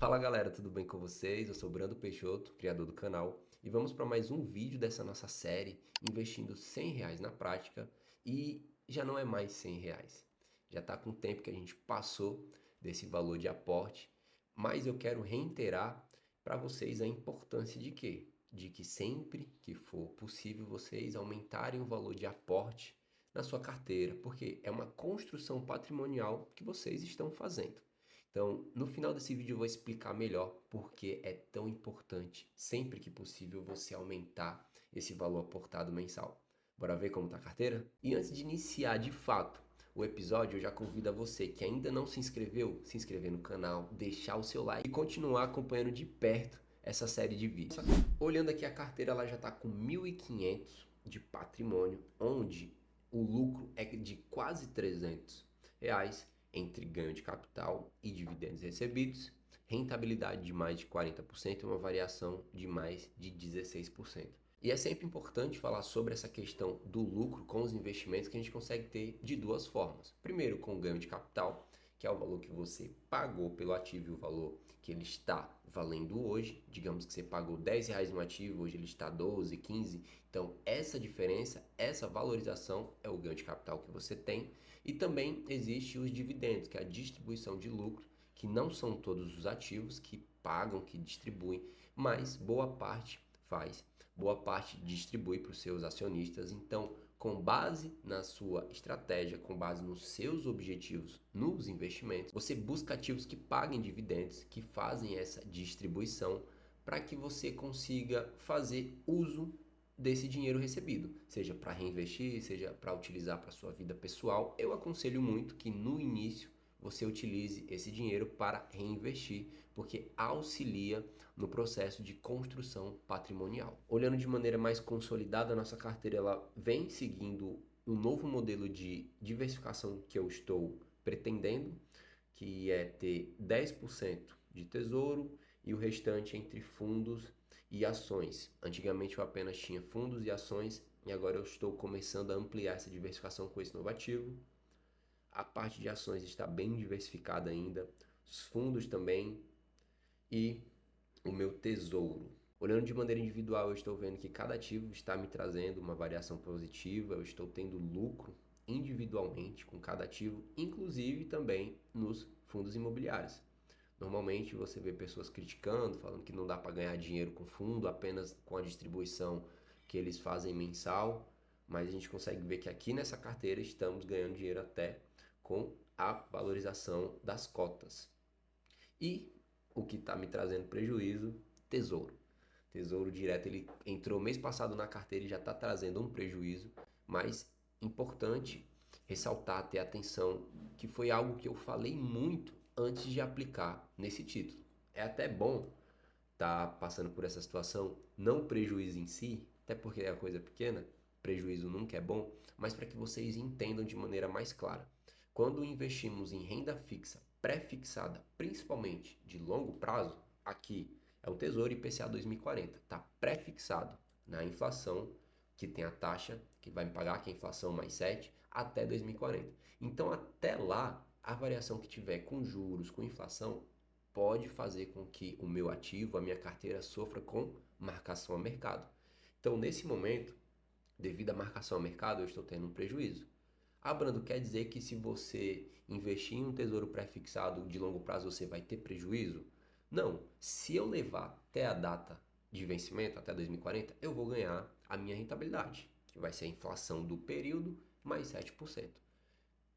Fala galera, tudo bem com vocês? Eu sou Brando Peixoto, criador do canal, e vamos para mais um vídeo dessa nossa série investindo R$ 100 na prática e já não é mais R$ 100. Já está com o tempo que a gente passou desse valor de aporte, mas eu quero reiterar para vocês a importância de quê? De que sempre que for possível vocês aumentarem o valor de aporte na sua carteira, porque é uma construção patrimonial que vocês estão fazendo. Então, no final desse vídeo eu vou explicar melhor por que é tão importante, sempre que possível, você aumentar esse valor aportado mensal. Bora ver como tá a carteira? E antes de iniciar de fato o episódio, eu já convido a você que ainda não se inscreveu, se inscrever no canal, deixar o seu like e continuar acompanhando de perto essa série de vídeos. Olhando aqui a carteira, ela já está com 1.500 de patrimônio, onde o lucro é de quase R$ 300 entre ganho de capital e dividendos recebidos, rentabilidade de mais de 40% e uma variação de mais de 16%. E é sempre importante falar sobre essa questão do lucro com os investimentos que a gente consegue ter de duas formas. Primeiro, com o ganho de capital, que é o valor que você pagou pelo ativo e o valor que ele está valendo hoje. Digamos que você pagou R$ 10 no ativo, hoje ele está 12, 15. Então, essa diferença, essa valorização é o ganho de capital que você tem. E também existe os dividendos, que é a distribuição de lucro, que não são todos os ativos que pagam, que distribuem, mas boa parte faz. Boa parte distribui para os seus acionistas. Então, com base na sua estratégia, com base nos seus objetivos nos investimentos, você busca ativos que paguem dividendos, que fazem essa distribuição para que você consiga fazer uso desse dinheiro recebido, seja para reinvestir, seja para utilizar para sua vida pessoal. Eu aconselho muito que no início você utilize esse dinheiro para reinvestir, porque auxilia no processo de construção patrimonial. Olhando de maneira mais consolidada, a nossa carteira ela vem seguindo um novo modelo de diversificação que eu estou pretendendo, que é ter 10% de tesouro e o restante entre fundos e ações. Antigamente eu apenas tinha fundos e ações e agora eu estou começando a ampliar essa diversificação com esse novo ativo. A parte de ações está bem diversificada ainda, os fundos também e o meu tesouro. Olhando de maneira individual, eu estou vendo que cada ativo está me trazendo uma variação positiva, eu estou tendo lucro individualmente com cada ativo, inclusive também nos fundos imobiliários. Normalmente você vê pessoas criticando, falando que não dá para ganhar dinheiro com fundo, apenas com a distribuição que eles fazem mensal, mas a gente consegue ver que aqui nessa carteira estamos ganhando dinheiro até com a valorização das cotas. E o que está me trazendo prejuízo, tesouro. Tesouro direto, ele entrou mês passado na carteira e já está trazendo um prejuízo, mas importante ressaltar, ter atenção, que foi algo que eu falei muito antes de aplicar nesse título. É até bom estar passando por essa situação, não o prejuízo em si, até porque é a coisa pequena, prejuízo nunca é bom, mas para que vocês entendam de maneira mais clara. Quando investimos em renda fixa pré-fixada, principalmente de longo prazo, aqui é um Tesouro IPCA 2040, está pré-fixado na inflação, que tem a taxa que vai me pagar, que é a inflação mais 7, até 2040. Então, até lá, a variação que tiver com juros, com inflação, pode fazer com que o meu ativo, a minha carteira, sofra com marcação a mercado. Então, nesse momento, devido à marcação a mercado, eu estou tendo um prejuízo. Ah, Brando, quer dizer que se você investir em um tesouro pré-fixado de longo prazo, você vai ter prejuízo? Não. Se eu levar até a data de vencimento, até 2040, eu vou ganhar a minha rentabilidade, que vai ser a inflação do período mais 7%.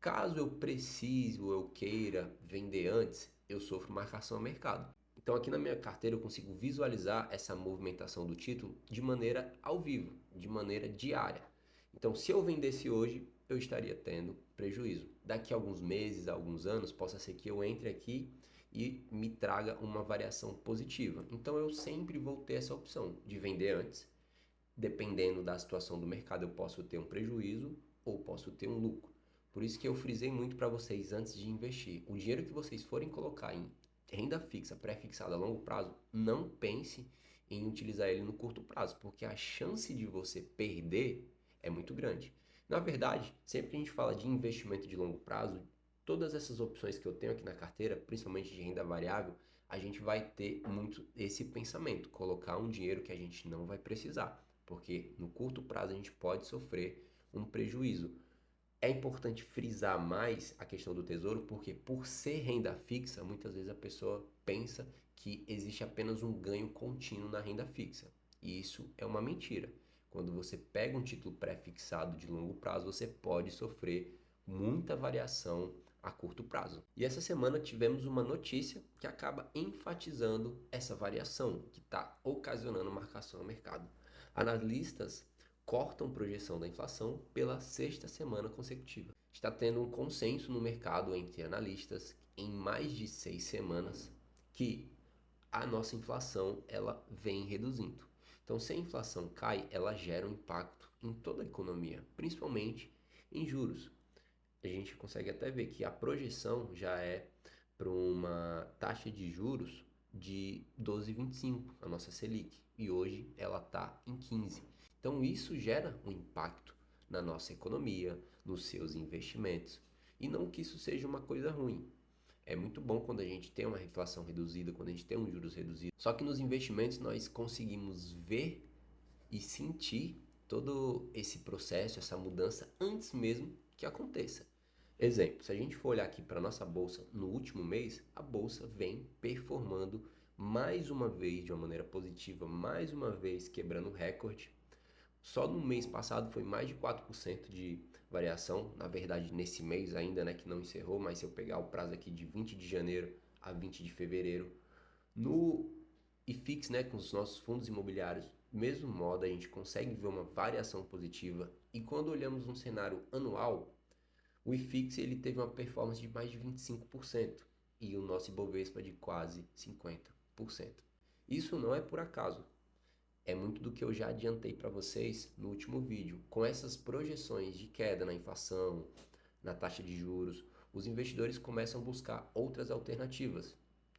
Caso eu precise ou eu queira vender antes, eu sofro marcação a mercado. Então aqui na minha carteira eu consigo visualizar essa movimentação do título de maneira ao vivo, de maneira diária. Então se eu vendesse hoje, eu estaria tendo prejuízo. Daqui a alguns meses, a alguns anos, possa ser que eu entre aqui e me traga uma variação positiva. Então eu sempre vou ter essa opção de vender antes. Dependendo da situação do mercado, eu posso ter um prejuízo ou posso ter um lucro. Por isso que eu frisei muito para vocês antes de investir. O dinheiro que vocês forem colocar em renda fixa, pré-fixada a longo prazo, não pense em utilizar ele no curto prazo, porque a chance de você perder é muito grande. Na verdade, sempre que a gente fala de investimento de longo prazo, todas essas opções que eu tenho aqui na carteira, principalmente de renda variável, a gente vai ter muito esse pensamento, colocar um dinheiro que a gente não vai precisar, porque no curto prazo a gente pode sofrer um prejuízo. É importante frisar mais a questão do tesouro, porque por ser renda fixa, muitas vezes a pessoa pensa que existe apenas um ganho contínuo na renda fixa. E isso é uma mentira. Quando você pega um título pré-fixado de longo prazo, você pode sofrer muita variação a curto prazo. E essa semana tivemos uma notícia que acaba enfatizando essa variação que está ocasionando marcação ao mercado. Analistas cortam projeção da inflação pela sexta semana consecutiva. Está tendo um consenso no mercado entre analistas em mais de 6 semanas que a nossa inflação ela vem reduzindo. Então, se a inflação cai, ela gera um impacto em toda a economia, principalmente em juros. A gente consegue até ver que a projeção já é para uma taxa de juros de 12,25, a nossa Selic, e hoje ela está em 15. Então isso gera um impacto na nossa economia, nos seus investimentos, e não que isso seja uma coisa ruim. É muito bom quando a gente tem uma inflação reduzida, quando a gente tem um juros reduzido. Só que nos investimentos nós conseguimos ver e sentir todo esse processo, essa mudança antes mesmo que aconteça. Exemplo, se a gente for olhar aqui para a nossa bolsa no último mês, a bolsa vem performando mais uma vez de uma maneira positiva, mais uma vez quebrando recorde. Só no mês passado foi mais de 4% de variação, na verdade nesse mês ainda, né, que não encerrou, mas se eu pegar o prazo aqui de 20 de janeiro a 20 de fevereiro, no IFIX, né, com os nossos fundos imobiliários, mesmo modo, a gente consegue ver uma variação positiva. E quando olhamos um cenário anual, o IFIX ele teve uma performance de mais de 25% e o nosso Ibovespa de quase 50%. Isso não é por acaso. É muito do que eu já adiantei para vocês no último vídeo. Com essas projeções de queda na inflação, na taxa de juros, os investidores começam a buscar outras alternativas,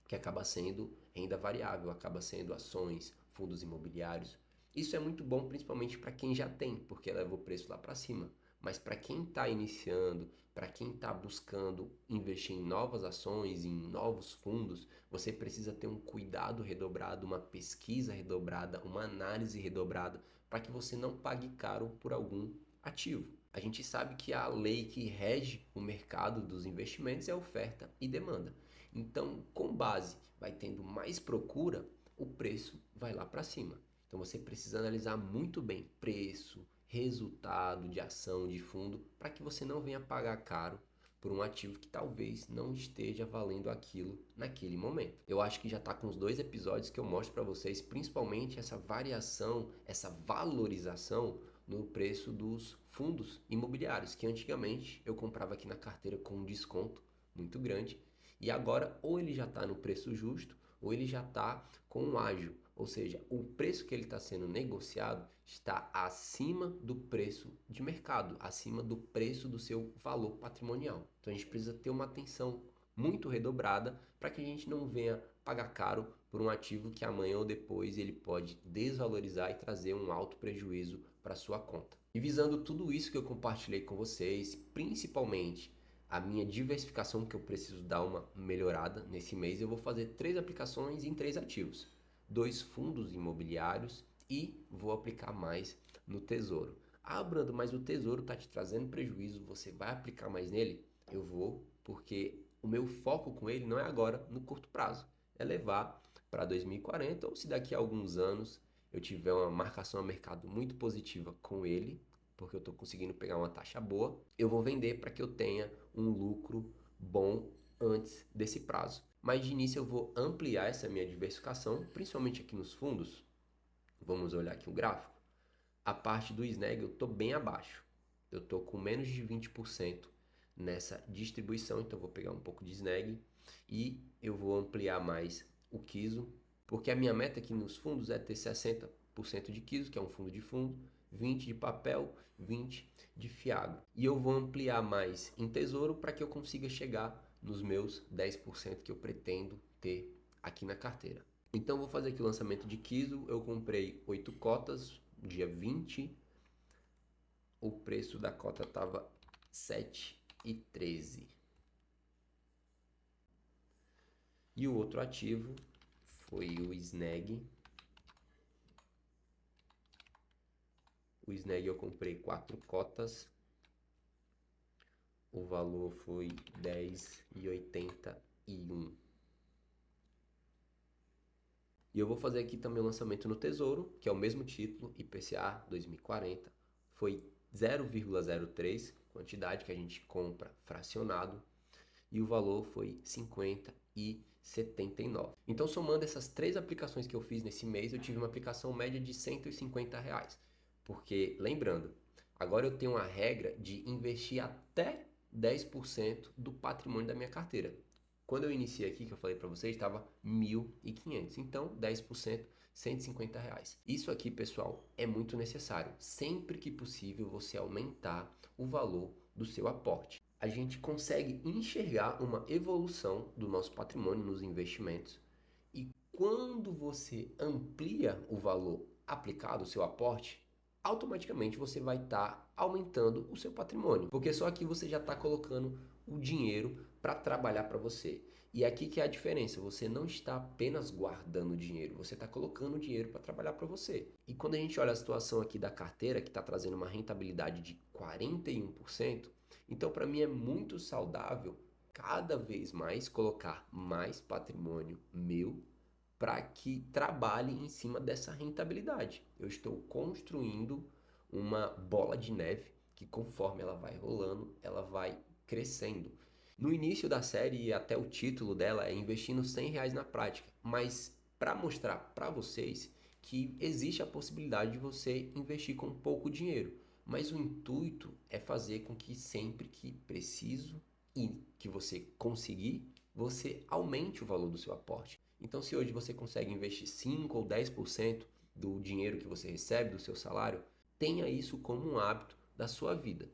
que acaba sendo renda variável, acaba sendo ações, fundos imobiliários. Isso é muito bom principalmente para quem já tem, porque leva o preço lá para cima. Mas para quem está iniciando, para quem está buscando investir em novas ações, em novos fundos, você precisa ter um cuidado redobrado, uma pesquisa redobrada, uma análise redobrada, para que você não pague caro por algum ativo. A gente sabe que a lei que rege o mercado dos investimentos é oferta e demanda. Então, com base, vai tendo mais procura, o preço vai lá para cima. Então, você precisa analisar muito bem preço, resultado de ação, de fundo, para que você não venha pagar caro por um ativo que talvez não esteja valendo aquilo naquele momento. Eu acho que já está com os 2 episódios que eu mostro para vocês, principalmente essa variação, essa valorização no preço dos fundos imobiliários, que antigamente eu comprava aqui na carteira com um desconto muito grande, e agora ou ele já está no preço justo, ou ele já está com um ágio, ou seja, o preço que ele está sendo negociado está acima do preço de mercado, acima do preço do seu valor patrimonial. Então a gente precisa ter uma atenção muito redobrada para que a gente não venha pagar caro por um ativo que amanhã ou depois ele pode desvalorizar e trazer um alto prejuízo para sua conta. E visando tudo isso que eu compartilhei com vocês, principalmente a minha diversificação que eu preciso dar uma melhorada nesse mês, eu vou fazer 3 aplicações em 3 ativos, 2 fundos imobiliários e vou aplicar mais no tesouro. Ah, Brando, mas o tesouro está te trazendo prejuízo, você vai aplicar mais nele? Eu vou, porque o meu foco com ele não é agora, no curto prazo, é levar para 2040 ou se daqui a alguns anos eu tiver uma marcação a mercado muito positiva com ele, porque eu estou conseguindo pegar uma taxa boa, eu vou vender para que eu tenha um lucro bom antes desse prazo. Mas de início eu vou ampliar essa minha diversificação, principalmente aqui nos fundos. Vamos olhar aqui o gráfico. A parte do SNEG eu estou bem abaixo. Eu estou com menos de 20% nessa distribuição, então eu vou pegar um pouco de SNEG e eu vou ampliar mais o KISO, porque a minha meta aqui nos fundos é ter 60% de KISO, que é um fundo de fundo, 20% de papel, 20% de FIAGRO. E eu vou ampliar mais em tesouro para que eu consiga chegar nos meus 10% que eu pretendo ter aqui na carteira. Então vou fazer aqui o lançamento de KISO, eu comprei 8 cotas, dia 20, o preço da cota estava 7,13. E o outro ativo foi o SNEG. O SNEG eu comprei 4 cotas. O valor foi R$10,81. E eu vou fazer aqui também o lançamento no Tesouro, que é o mesmo título, IPCA 2040. Foi 0,03, quantidade que a gente compra fracionado, e o valor foi 50,79. Então, somando essas 3 aplicações que eu fiz nesse mês, eu tive uma aplicação média de R$150. Porque, lembrando, agora eu tenho uma regra de investir até 10% do patrimônio da minha carteira. Quando eu iniciei aqui, que eu falei para vocês, estava 1.500. Então, 10%, R$150. Isso aqui, pessoal, é muito necessário. Sempre que possível, você aumentar o valor do seu aporte. A gente consegue enxergar uma evolução do nosso patrimônio nos investimentos. E quando você amplia o valor aplicado, o seu aporte, automaticamente você vai estar aumentando o seu patrimônio. Porque só aqui você já está colocando o dinheiro para trabalhar para você. E aqui que é a diferença, você não está apenas guardando dinheiro, você está colocando dinheiro para trabalhar para você. E quando a gente olha a situação aqui da carteira, que está trazendo uma rentabilidade de 41%, então para mim é muito saudável cada vez mais colocar mais patrimônio meu para que trabalhe em cima dessa rentabilidade. Eu estou construindo uma bola de neve que, conforme ela vai rolando, ela vai crescendo. No início da série, até o título dela é Investindo R$100 na prática, mas para mostrar para vocês que existe a possibilidade de você investir com pouco dinheiro, mas o intuito é fazer com que sempre que preciso e que você conseguir, você aumente o valor do seu aporte. Então, se hoje você consegue investir 5 ou 10% do dinheiro que você recebe, do seu salário, tenha isso como um hábito da sua vida.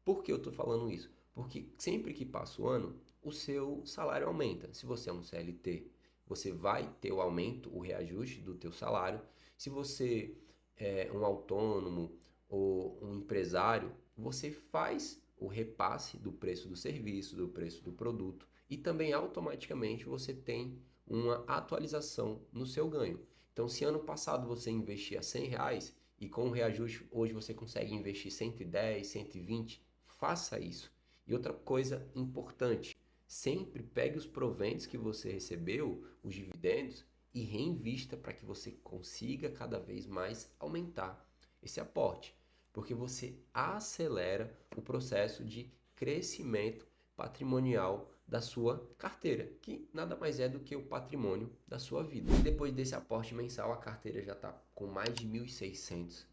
Por que eu estou falando isso? Porque sempre que passa o ano, o seu salário aumenta. Se você é um CLT, você vai ter o aumento, o reajuste do teu salário. Se você é um autônomo ou um empresário, você faz o repasse do preço do serviço, do preço do produto e também automaticamente você tem uma atualização no seu ganho. Então, se ano passado você investia R$100 e com o reajuste hoje você consegue investir 110, 120, faça isso. E outra coisa importante, sempre pegue os proventos que você recebeu, os dividendos, e reinvista para que você consiga cada vez mais aumentar esse aporte, porque você acelera o processo de crescimento patrimonial da sua carteira, que nada mais é do que o patrimônio da sua vida. E depois desse aporte mensal, a carteira já está com mais de R$1.600,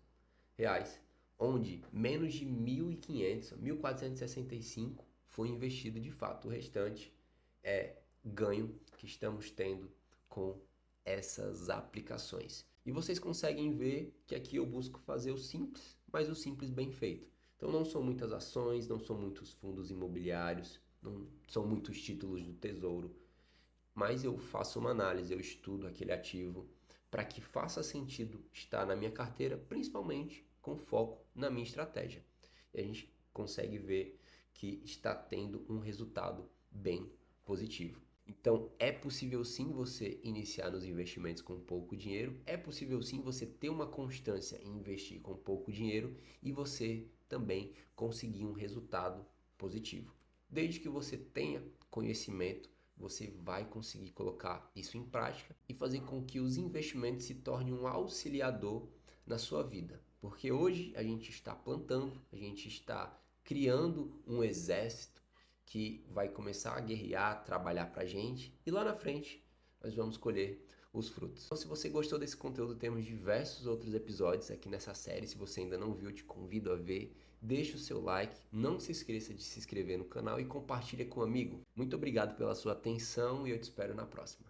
onde menos de 1.500, 1.465 foi investido de fato. O restante é ganho que estamos tendo com essas aplicações. E vocês conseguem ver que aqui eu busco fazer o simples, mas o simples bem feito. Então não são muitas ações, não são muitos fundos imobiliários, não são muitos títulos do Tesouro, mas eu faço uma análise, eu estudo aquele ativo para que faça sentido estar na minha carteira, principalmente com foco na minha estratégia. E a gente consegue ver que está tendo um resultado bem positivo. Então, é possível sim você iniciar nos investimentos com pouco dinheiro, é possível sim você ter uma constância em investir com pouco dinheiro e você também conseguir um resultado positivo. Desde que você tenha conhecimento, você vai conseguir colocar isso em prática e fazer com que os investimentos se tornem um auxiliador na sua vida. Porque hoje a gente está plantando, a gente está criando um exército que vai começar a guerrear, trabalhar para a gente e lá na frente nós vamos colher os frutos. Então, se você gostou desse conteúdo, temos diversos outros episódios aqui nessa série. Se você ainda não viu, eu te convido a ver. Deixe o seu like, não se esqueça de se inscrever no canal e compartilhe com um amigo. Muito obrigado pela sua atenção e eu te espero na próxima.